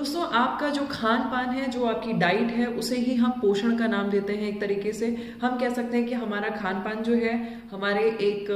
दोस्तों आपका जो खान पान है, जो आपकी डाइट है, उसे ही हम पोषण का नाम देते हैं। एक तरीके से हम कह सकते हैं कि हमारा खान पान जो है, हमारे एक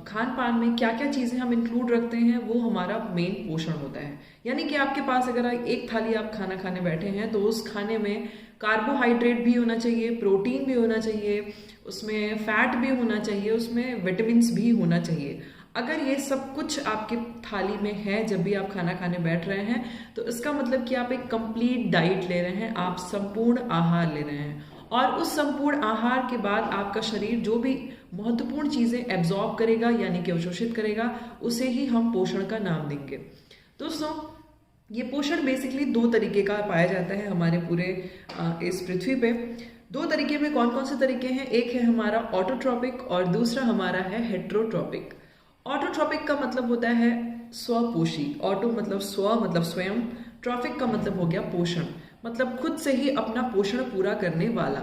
खान पान में क्या क्या चीजें हम इंक्लूड रखते हैं, वो हमारा मेन पोषण होता है। यानी कि आपके पास अगर एक थाली आप खाना खाने बैठे हैं तो उस खाने में कार्बोहाइड्रेट भी होना चाहिए, प्रोटीन भी होना चाहिए, उसमें फैट भी होना चाहिए, उसमें विटामिन्स भी होना चाहिए। अगर ये सब कुछ आपके थाली में है जब भी आप खाना खाने बैठ रहे हैं, तो इसका मतलब कि आप एक कंप्लीट डाइट ले रहे हैं, आप संपूर्ण आहार ले रहे हैं। और उस संपूर्ण आहार के बाद आपका शरीर जो भी महत्वपूर्ण चीजें एब्जॉर्ब करेगा, यानी कि अवशोषित करेगा, उसे ही हम पोषण का नाम देंगे। दोस्तों ये पोषण बेसिकली दो तरीके का पाया जाता है हमारे पूरे इस पृथ्वी पे। दो तरीके में कौन कौन से तरीके हैं? एक है हमारा ऑटोट्रॉपिक और दूसरा हमारा है हेट्रोट्रॉपिक। ऑटोट्रॉपिक का मतलब होता है स्वपोषी। ऑटो मतलब स्व, मतलब स्वयं। ट्रॉपिक का मतलब हो गया पोषण, मतलब खुद से ही अपना पोषण पूरा करने वाला।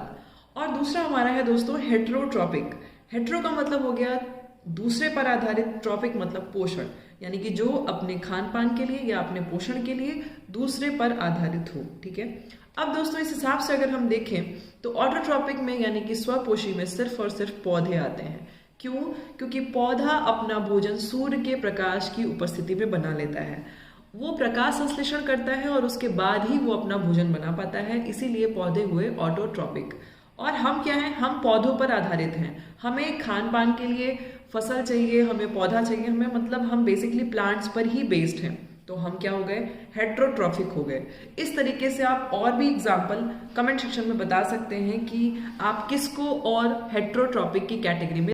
और दूसरा हमारा है दोस्तों हेट्रोट्रॉपिक। हेट्रो का मतलब हो गया दूसरे पर आधारित, ट्रॉपिक मतलब पोषण, यानी कि जो अपने खान पान के लिए या अपने पोषण के लिए दूसरे पर आधारित हो। ठीक है। अब दोस्तों इस हिसाब से अगर हम देखें तो ऑटोट्रॉपिक में यानी कि स्वपोषी में सिर्फ और सिर्फ पौधे आते हैं। क्यों? क्योंकि पौधा अपना भोजन सूर्य के प्रकाश की उपस्थिति में बना लेता है। वो प्रकाश संश्लेषण करता है और उसके बाद ही वो अपना भोजन बना पाता है, इसीलिए पौधे हुए ऑटोट्रॉपिक। और हम क्या हैं? हम पौधों पर आधारित हैं। हमें खान पान के लिए फसल चाहिए, हमें पौधा चाहिए, हमें मतलब हम बेसिकली प्लांट्स पर ही बेस्ड हैं। तो हम क्या हो गए? हेट्रोट्रॉफिक हो गए। इस तरीके से आप और भी एग्जाम्पल कमेंट सेक्शन में बता सकते हैं कि आप किसको और हेट्रोट्रॉपिक की कैटेगरी में